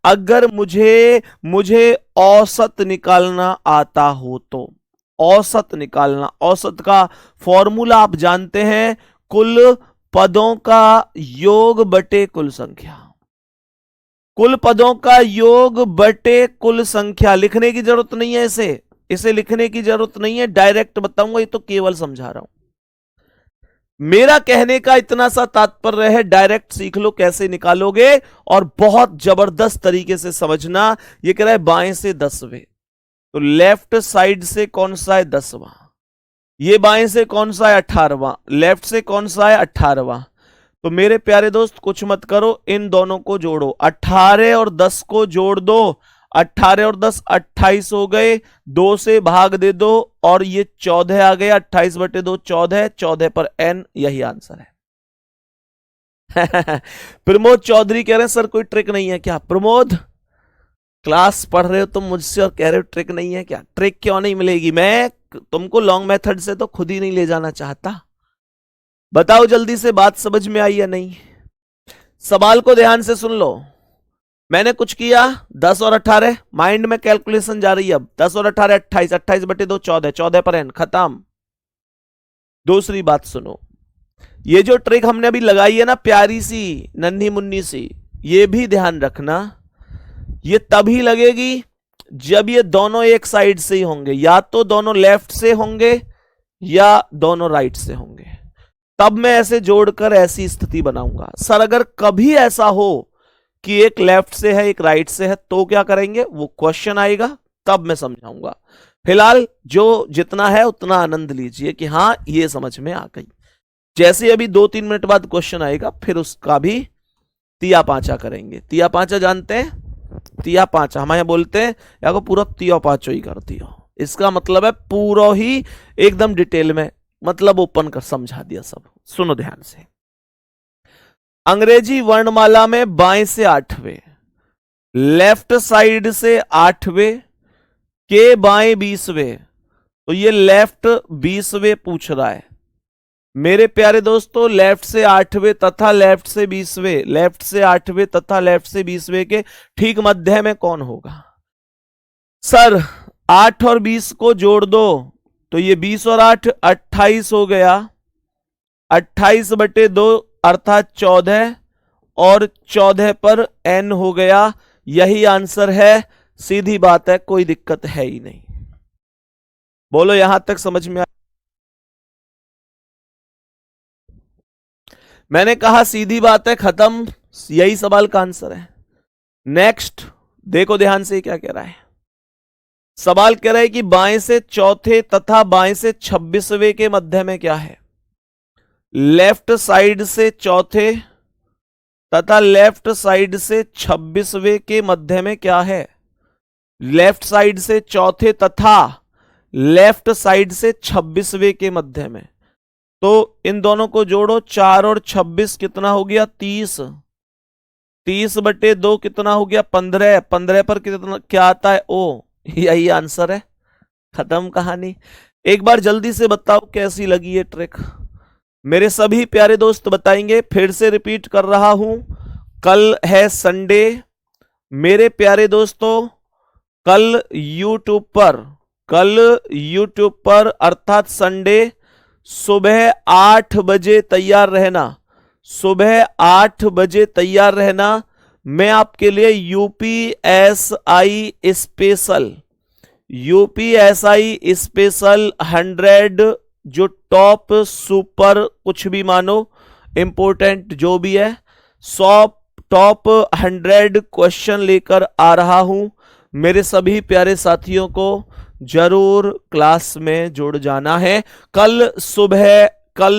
अगर मुझे औसत निकालना आता हो तो। औसत निकालना, औसत का फॉर्मूला आप जानते हैं, कुल पदों का योग बटे कुल संख्या। कुल पदों का योग बटे कुल संख्या। लिखने की जरूरत नहीं है, इसे लिखने की जरूरत नहीं है, डायरेक्ट बताऊंगा, ये तो केवल समझा रहा हूं। मेरा कहने का इतना सा तात्पर्य है, डायरेक्ट सीख लो कैसे निकालोगे, और बहुत जबरदस्त तरीके से समझना। ये कह रहा है बाएं से 10वें, तो लेफ्ट साइड से कौन सा है? 10वां। ये बाएं से कौन सा है? 18वां। लेफ्ट से कौन सा है? 18वां। तो मेरे प्यारे दोस्त कुछ मत करो, इन दोनों को जोड़ो, 18 और 10 को जोड़ दो, 18 और 10 28 हो गए, 2 से भाग दे दो और ये 14 आ गया, 28 बटे 2 14, 14 पर n, यही आंसर है। प्रमोद चौधरी कह रहे हैं सर कोई ट्रिक नहीं है क्या? प्रमोद, क्लास पढ़ रहे हो तुम मुझसे और कह रहे हो ट्रिक नहीं है क्या? ट्रिक क्यों नहीं मिलेगी? मैं तुमको लॉन्ग मेथड से तो खुद ही नहीं ले जाना चाहता। बताओ जल्दी से, बात समझ में आई या नहीं? सवाल को ध्यान से सुन लो। मैंने कुछ किया, 10 और 18 माइंड में कैलकुलेशन जा रही है। अब 10 और 18 28, 28 बटे 2 14, 14 पर n, खत्म। दूसरी बात सुनो, ये जो ट्रिक हमने अभी लगाई है ना, प्यारी सी नन्ही मुन्नी सी, ये भी ध्यान रखना, ये तभी लगेगी जब ये दोनों एक साइड से ही होंगे, या तो दोनों लेफ्ट से होंगे या दोनों राइट से होंगे, तब मैं ऐसे जोड़कर ऐसी स्थिति बनाऊंगा। सर अगर कभी ऐसा हो कि एक लेफ्ट से है एक राइट से है तो क्या करेंगे? वो क्वेश्चन आएगा तब मैं समझाऊंगा। फिलहाल जो जितना है उतना आनंद लीजिए कि हाँ ये समझ में आ गई। जैसे अभी 2-3 मिनट बाद क्वेश्चन आएगा फिर उसका भी तिया पांचा करेंगे। तिया पांचा जानते हैं? तिया पांचा हमारे यहाँ बोलते हैं या को पूरा तिया पांचो ही कर दिया। इसका मतलब है पूरा ही एकदम डिटेल में मतलब ओपन कर समझा दिया सब। सुनो ध्यान से। अंग्रेजी वर्णमाला में बाएं से 8वें, लेफ्ट साइड से 8वें के बाएं 20वें, तो ये लेफ्ट 20वें पूछ रहा है मेरे प्यारे दोस्तों। लेफ्ट से 8वें तथा लेफ्ट से 20वें, लेफ्ट से 8वें तथा लेफ्ट से 20वें के ठीक मध्य में कौन होगा? सर 8 और 20 को जोड़ दो तो ये 20 और 8 28 हो गया। 28/2 अर्थात 14 और 14 पर n हो गया। यही आंसर है, सीधी बात है, कोई दिक्कत है ही नहीं। बोलो यहां तक समझ में आया? मैंने कहा सीधी बात है, खत्म, यही सवाल का आंसर है। नेक्स्ट देखो ध्यान से क्या कह रहा है। सवाल कह रहा है कि बाएं से चौथे तथा बाएं से 26वें के मध्य में क्या है? लेफ्ट साइड से चौथे तथा लेफ्ट साइड से 26वें के मध्य में क्या है? लेफ्ट साइड से चौथे तथा लेफ्ट साइड से 26वें के मध्य में, तो इन दोनों को जोड़ो। 4 और 26 कितना हो गया? 30। 30/2 कितना हो गया? 15। 15 पर कितना क्या आता है? ओ, यही आंसर है, खत्म कहानी। एक बार जल्दी से बताओ कैसी लगी ये ट्रिक। मेरे सभी प्यारे दोस्त बताएंगे। फिर से रिपीट कर रहा हूं, कल है संडे मेरे प्यारे दोस्तों। कल यूट्यूब पर अर्थात संडे सुबह 8 बजे तैयार रहना। सुबह 8 बजे तैयार रहना। मैं आपके लिए यूपीएसआई स्पेशल 100 जो टॉप सुपर कुछ भी मानो इंपोर्टेंट जो भी है, टॉप 100 क्वेश्चन लेकर आ रहा हूं। मेरे सभी प्यारे साथियों को जरूर क्लास में जुड़ जाना है। कल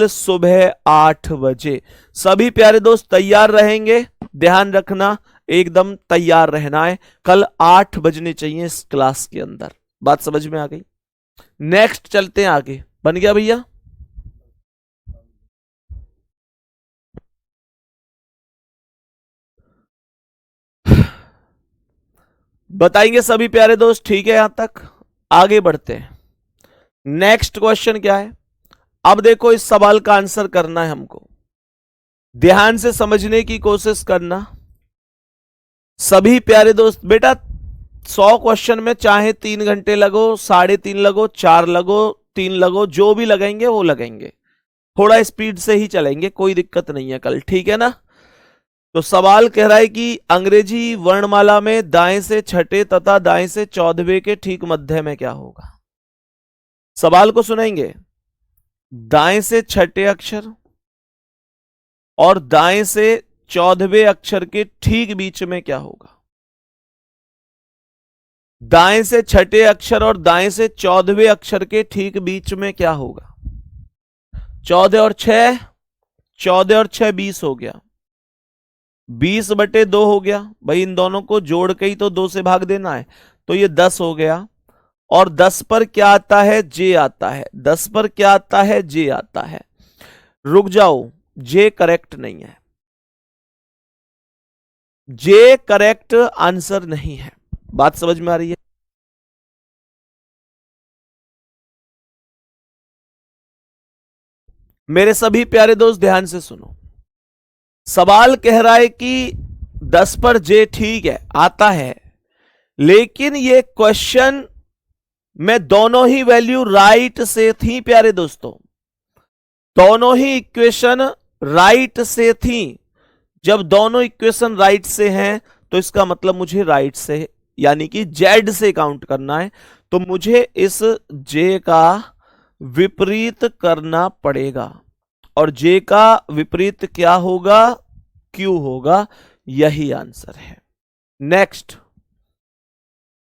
सुबह 8 बजे सभी प्यारे दोस्त तैयार रहेंगे। ध्यान रखना, एकदम तैयार रहना है। कल 8 बजने चाहिए इस क्लास के अंदर। बात समझ में आ गई? नेक्स्ट चलते हैं आगे। बन गया भैया? बताएंगे सभी प्यारे दोस्त, ठीक है? यहां तक आगे बढ़ते हैं। नेक्स्ट क्वेश्चन क्या है? अब देखो इस सवाल का आंसर करना है हमको। ध्यान से समझने की कोशिश करना सभी प्यारे दोस्त। बेटा 100 क्वेश्चन में चाहे 3 घंटे लगो, 3.5 लगो, 4 लगो, 3 लगो, जो भी लगेंगे वो लगेंगे। थोड़ा स्पीड से ही चलेंगे, कोई दिक्कत नहीं है कल, ठीक है ना? तो सवाल कह रहा है कि अंग्रेजी वर्णमाला में दाएं से छठे तथा दाएं से 14वें के ठीक मध्य में क्या होगा? सवाल को सुनेंगे। दाएं से छठे अक्षर और दाएं से 14वें अक्षर के ठीक बीच में क्या होगा? दाएं से छठे अक्षर और दाएं से 14वें अक्षर के ठीक बीच में क्या होगा? 14 और 6 20 हो गया। 20/2 हो गया भाई। इन दोनों को जोड़ के ही तो 2 से भाग देना है, तो ये 10 हो गया। और 10 पर क्या आता है? जे आता है। 10 पर क्या आता है? जे आता है। रुक जाओ, जे करेक्ट नहीं है। जे करेक्ट आंसर नहीं है। बात समझ में आ रही है? मेरे सभी प्यारे दोस्त ध्यान से सुनो। सवाल कह रहा है कि 10 पर जे ठीक है, आता है, लेकिन ये क्वेश्चन में दोनों ही वैल्यू राइट से थी प्यारे दोस्तों। दोनों ही इक्वेशन राइट से थी। जब दोनों इक्वेशन राइट से हैं तो इसका मतलब मुझे राइट से यानी कि जेड से काउंट करना है। तो मुझे इस जे का विपरीत करना पड़ेगा। और जे का विपरीत क्या होगा? क्यू होगा। यही आंसर है। नेक्स्ट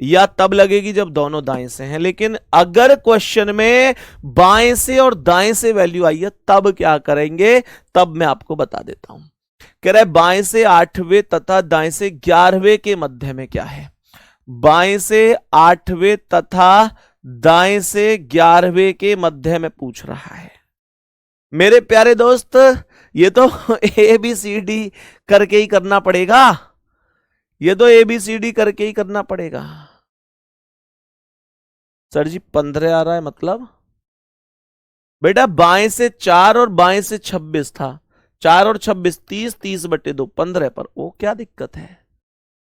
या तब लगेगी जब दोनों दाएं से हैं। लेकिन अगर क्वेश्चन में बाएं से और दाएं से वैल्यू आई है तब क्या करेंगे, तब मैं आपको बता देता हूं। कह रहा है बाएं से 8वें तथा दाएं से 11वें के मध्य में क्या है। बाएं से 8वें तथा दाएं से 11वें के मध्य में पूछ रहा है। मेरे प्यारे दोस्त ये तो ABCD करके ही करना पड़ेगा, ये तो ABCD करके ही करना पड़ेगा। सर जी 15 आ रहा है मतलब, बेटा बाएं से 4 और बाएं से 26 था, 4 और 26 30, 30/2 15 पर। वो क्या दिक्कत है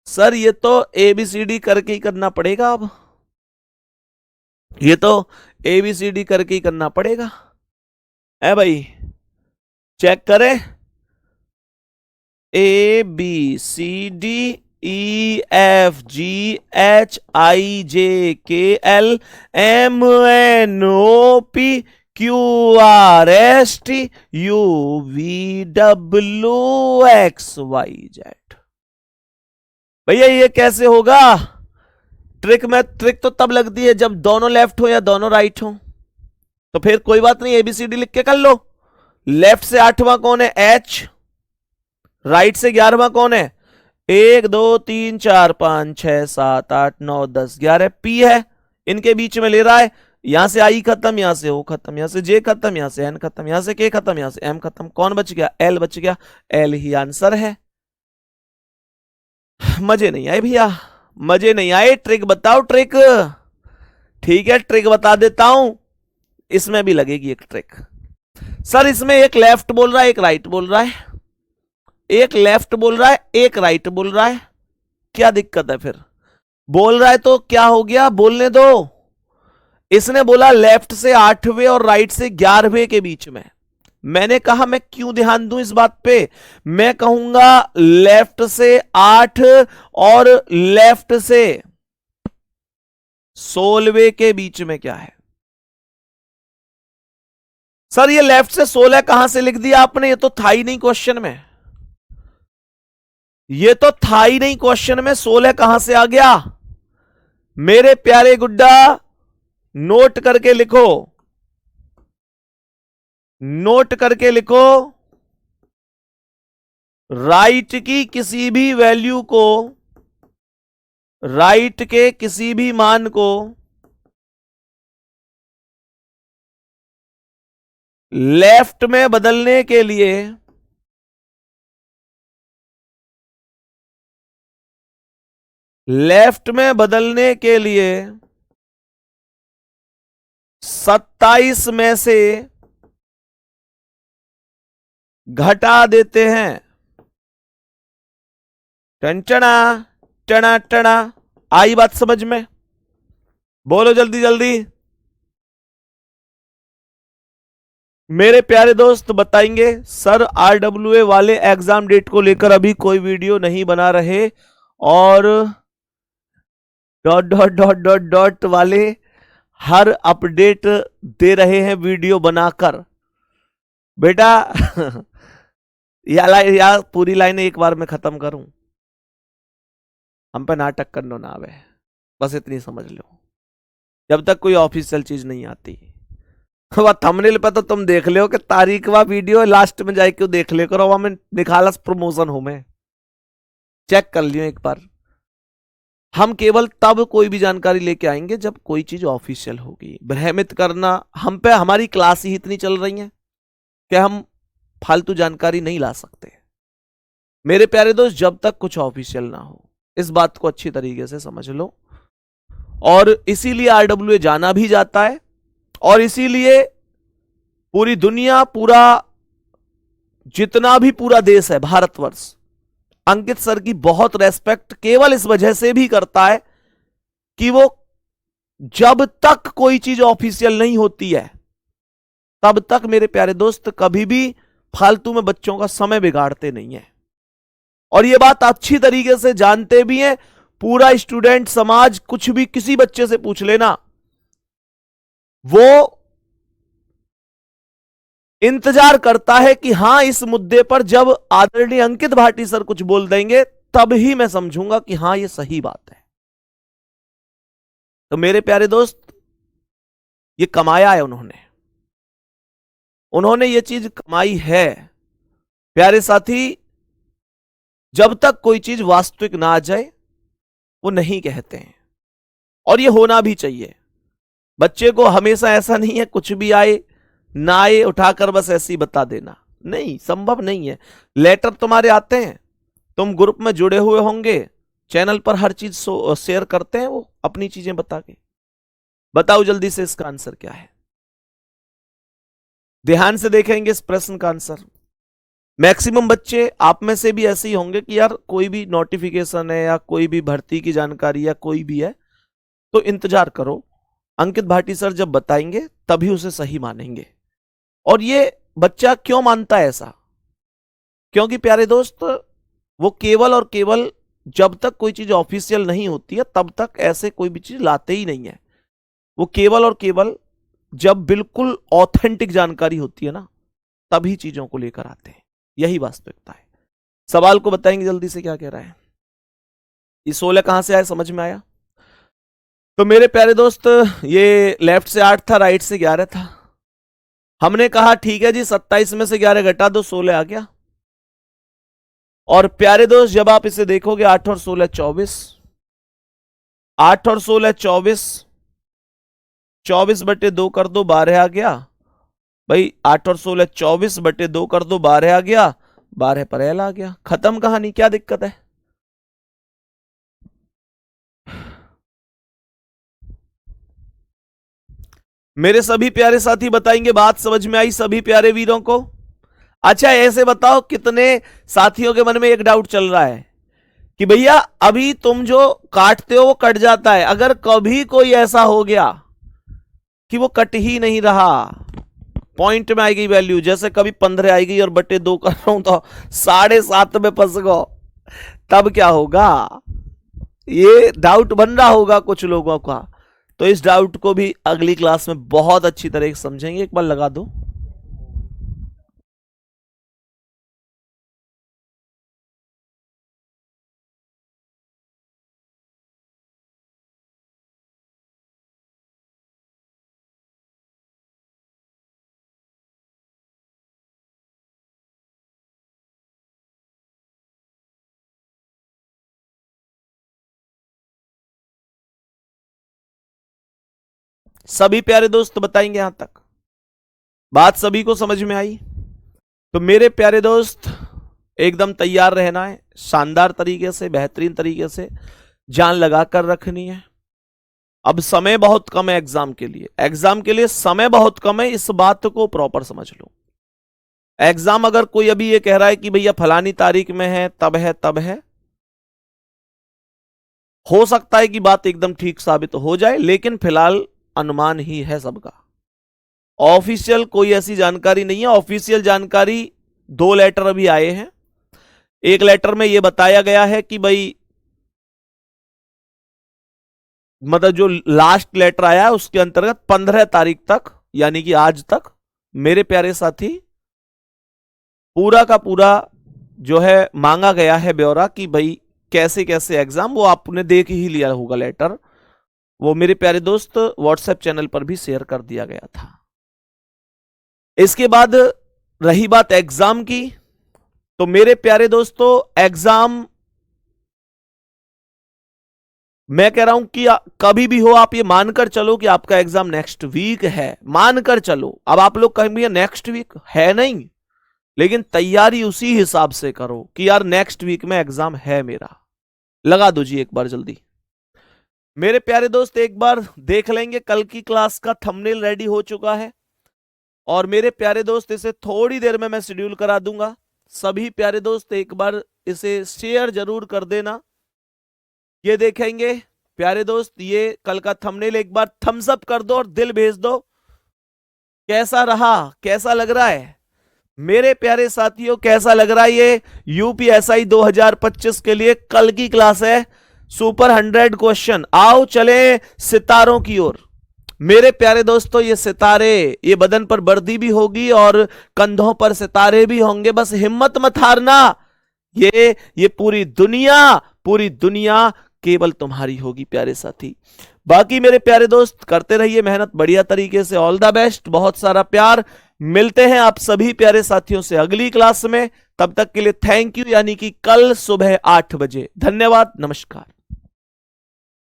सर, ये तो ABCD करके ही करना पड़ेगा। अब ये तो ABCD करके ही करना पड़ेगा। है भाई, चेक करें। ABCDEFGHIJKLMNOPQRSTUVWXYZ। भैया ये कैसे होगा। ट्रिक तो तब लगती है जब दोनों लेफ्ट हो या दोनों राइट हो। तो फिर कोई बात नहीं, ABCD लिख के कर लो। लेफ्ट से 8वां कौन है, H। राइट से 11वां कौन है, 1 2 3 4 5 6 7 8 9 10 11 P है। इनके बीच में ले रहा है, यहां से I खत्म, यहां से O खत्म, यहां से J खत्म, यहां से N खत्म, यहां से K खत्म, यहां से M खत्म। कौन बच गया, L बच गया। L ही आंसर है। मजे नहीं आए भैया, मजे नहीं आए। ट्रिक बताओ, ट्रिक। ठीक है ट्रिक बता देता हूं, इसमें भी लगेगी एक ट्रिक। सर इसमें एक लेफ्ट बोल रहा है, एक राइट बोल रहा है, एक लेफ्ट बोल रहा है, एक राइट बोल रहा है। क्या दिक्कत है फिर, बोल रहा है तो क्या हो गया, बोलने दो। इसने बोला लेफ्ट से 8वें और राइट से 11वें के बीच में। मैंने कहा मैं क्यों ध्यान दूं इस बात पे, मैं कहूंगा लेफ्ट से 8 और लेफ्ट से 16वें के बीच में क्या है। सर ये लेफ्ट से 16 कहां से लिख दिया आपने, ये तो था ही नहीं क्वेश्चन में, ये तो था ही नहीं क्वेश्चन में, 16 कहां से आ गया। मेरे प्यारे गुड्डा नोट करके लिखो, नोट करके लिखो। राइट की किसी भी वैल्यू को, राइट के किसी भी मान को लेफ्ट में बदलने के लिए लेफ्ट में बदलने के लिए 27 में से घटा देते हैं। टंचना टना टना, आई बात समझ में, बोलो जल्दी जल्दी। मेरे प्यारे दोस्त बताएंगे सर RWA वाले एग्जाम डेट को लेकर अभी कोई वीडियो नहीं बना रहे, और dot dot dot dot dot वाले हर अपडेट दे रहे हैं वीडियो बनाकर। बेटा या पूरी लाइन एक बार में खत्म करूं, हम पे नाटक करना ना आवे, बस इतनी समझ लो। जब तक कोई ऑफिशियल चीज नहीं आती, वह थंबनेल पे तो तुम देख ले हो कि तारीख व वीडियो, लास्ट में जाए क्यों देख ले करो, वहां में निखालस प्रमोशन हो। मैं चेक कर लियो एक बार। हम केवल तब कोई भी जानकारी लेके आएंगे जब कोई चीज ऑफिशियल होगी। भ्रमित करना, हम पे हमारी क्लास ही इतनी चल रही है कि हम फालतू जानकारी नहीं ला सकते। मेरे प्यारे दोस्त जब तक कुछ ऑफिशियल ना हो, इस बात को अच्छी तरीके से समझ लो। और इसीलिए RWA जाना भी जाता है, और इसीलिए पूरी दुनिया, पूरा जितना भी पूरा देश है भारतवर्ष, अंकित सर की बहुत रेस्पेक्ट केवल इस वजह से भी करता है कि वो जब तक कोई चीज ऑफिशियल नहीं होती है तब तक मेरे प्यारे दोस्त कभी भी फालतू में बच्चों का समय बिगाड़ते नहीं है। और ये बात अच्छी तरीके से जानते भी हैं पूरा स्टूडेंट समाज। कुछ भी किसी बच्चे से पूछ लेना, वो इंतजार करता है कि हां इस मुद्दे पर जब आदरणीय अंकित भाटी सर कुछ बोल देंगे तब ही मैं समझूंगा कि हां ये सही बात है। तो मेरे प्यारे दोस्त, ये कमाया है उन्होंने ये चीज कमाई है। प्यारे साथी, जब तक कोई चीज वास्तविक ना आ जाए वो नहीं कहते हैं, और ये होना भी चाहिए। बच्चे को हमेशा ऐसा नहीं है कुछ भी आए ना आए उठाकर बस ऐसे ही बता देना, नहीं, संभव नहीं है। लेटर तुम्हारे आते हैं, तुम ग्रुप में जुड़े हुए होंगे, चैनल पर हर चीज शेयर करते हैं वो अपनी चीजें बता के। बताओ जल्दी से इसका आंसर क्या है? ध्यान से देखेंगे इस प्रश्न का आंसर। मैक्सिमम बच्चे आप में से भी ऐसे ही होंगे कि यार कोई भी नोटिफिकेशन है या कोई भी भर्ती की जानकारी या कोई भी है तो इंतजार करो, अंकित भाटी सर जब बताएंगे तभी उसे सही मानेंगे। और ये बच्चा क्यों मानता है ऐसा? क्योंकि प्यारे दोस्त, वो केवल और केवल जब तक कोई चीज ऑफिशियल नहीं होती है तब तक ऐसे कोई भी चीज लाते ही नहीं है। वो केवल और केवल जब बिल्कुल ऑथेंटिक जानकारी होती है ना तभी चीजों को लेकर आते हैं। यही वास्तविकता है। सवाल को बताएंगे जल्दी से क्या कह रहा है। ये 16 कहां से आया, समझ में आया? तो मेरे प्यारे दोस्त, ये लेफ्ट से 8 था, राइट से 11 था। हमने कहा ठीक है जी, 27 में से 11 घटा दो, 16 आ गया। और प्यारे दोस्त, जब आप इसे देखोगे 8 और 16 24, 8 और 16 24, 24/2 कर दो, 12 आ गया भाई। 8 और 16 24/2 कर दो, 12 आ गया, 12 पर एल आ गया। खत्म कहानी, क्या दिक्कत है? मेरे सभी प्यारे साथी बताएंगे, बात समझ में आई सभी प्यारे वीरों को? अच्छा ऐसे बताओ, कितने साथियों के मन में एक डाउट चल रहा है कि भैया अभी तुम जो काटते हो वो कट जाता है, अगर कभी कोई ऐसा हो गया कि वो कट ही नहीं रहा, पॉइंट में आएगी वैल्यू, जैसे कभी 15 आएगी और बटे 2 कर रहा हूं तो 7.5 में फंस गो, तब क्या होगा? ये डाउट बन रहा होगा कुछ लोगों का। तो इस डाउट को भी अगली क्लास में बहुत अच्छी तरह से समझेंगे। एक बार लगा दो। सभी प्यारे दोस्त बताएंगे यहां तक? बात सभी को समझ में आई? तो मेरे प्यारे दोस्त, एकदम तैयार रहना है, शानदार तरीके से, बेहतरीन तरीके से जान लगाकर रखनी है। अब समय बहुत कम है एग्जाम के लिए, एग्जाम के लिए समय बहुत कम है, इस बात को प्रॉपर समझ लो। एग्जाम अगर कोई अभी ये कह रहा है कि भैया फलानी तारीख में है, तब है, हो सकता है कि बात एकदम ठीक साबित हो जाए, लेकिन फिलहाल अनुमान ही है सबका। ऑफिशियल कोई ऐसी जानकारी नहीं है। ऑफिशियल जानकारी 2 लेटर अभी आए हैं। एक लेटर में यह बताया गया है कि भाई, मतलब जो लास्ट लेटर आया है उसके अंतर्गत 15 तारीख तक, यानी कि आज तक, मेरे प्यारे साथी, पूरा का पूरा जो है मांगा गया है ब्यौरा कि भाई कैसे कैसे एग्जाम, वो आपने देख ही लिया होगा लेटर, वो मेरे प्यारे दोस्त व्हाट्सएप चैनल पर भी शेयर कर दिया गया था। इसके बाद रही बात एग्जाम की, तो मेरे प्यारे दोस्तों एग्जाम, मैं कह रहा हूं कि कभी भी हो आप ये मानकर चलो कि आपका एग्जाम नेक्स्ट वीक है, मानकर चलो। अब आप लोग कहेंगे नेक्स्ट वीक है नहीं, लेकिन तैयारी उसी हिसाब से करो कि यार नेक्स्ट वीक में एग्जाम है मेरा। लगा दो जी एक बार जल्दी। मेरे प्यारे दोस्त एक बार देख लेंगे, कल की क्लास का थंबनेल रेडी हो चुका है, और मेरे प्यारे दोस्त इसे थोड़ी देर में मैं शेड्यूल करा दूंगा। सभी प्यारे दोस्त एक बार इसे शेयर जरूर कर देना। ये देखेंगे प्यारे दोस्त, ये कल का थंबनेल एक बार थम्स अप कर दो और दिल भेज दो। कैसा रहा, कैसा लग रहा है मेरे प्यारे साथियों, कैसा लग रहा है? ये यूपीएसआई 2025 के लिए कल की क्लास है, सुपर 100 क्वेश्चन। आओ चले सितारों की ओर। मेरे प्यारे दोस्तों, ये सितारे, ये बदन पर वर्दी भी होगी और कंधों पर सितारे भी होंगे, बस हिम्मत मत हारना। ये पूरी दुनिया केवल तुम्हारी होगी प्यारे साथी। बाकी मेरे प्यारे दोस्त करते रहिए मेहनत बढ़िया तरीके से। ऑल द बेस्ट, बहुत सारा प्यार। मिलते हैं आप सभी प्यारे साथियों से अगली क्लास में। तब तक के लिए थैंक यू, यानी कि कल सुबह 8 बजे। धन्यवाद, नमस्कार।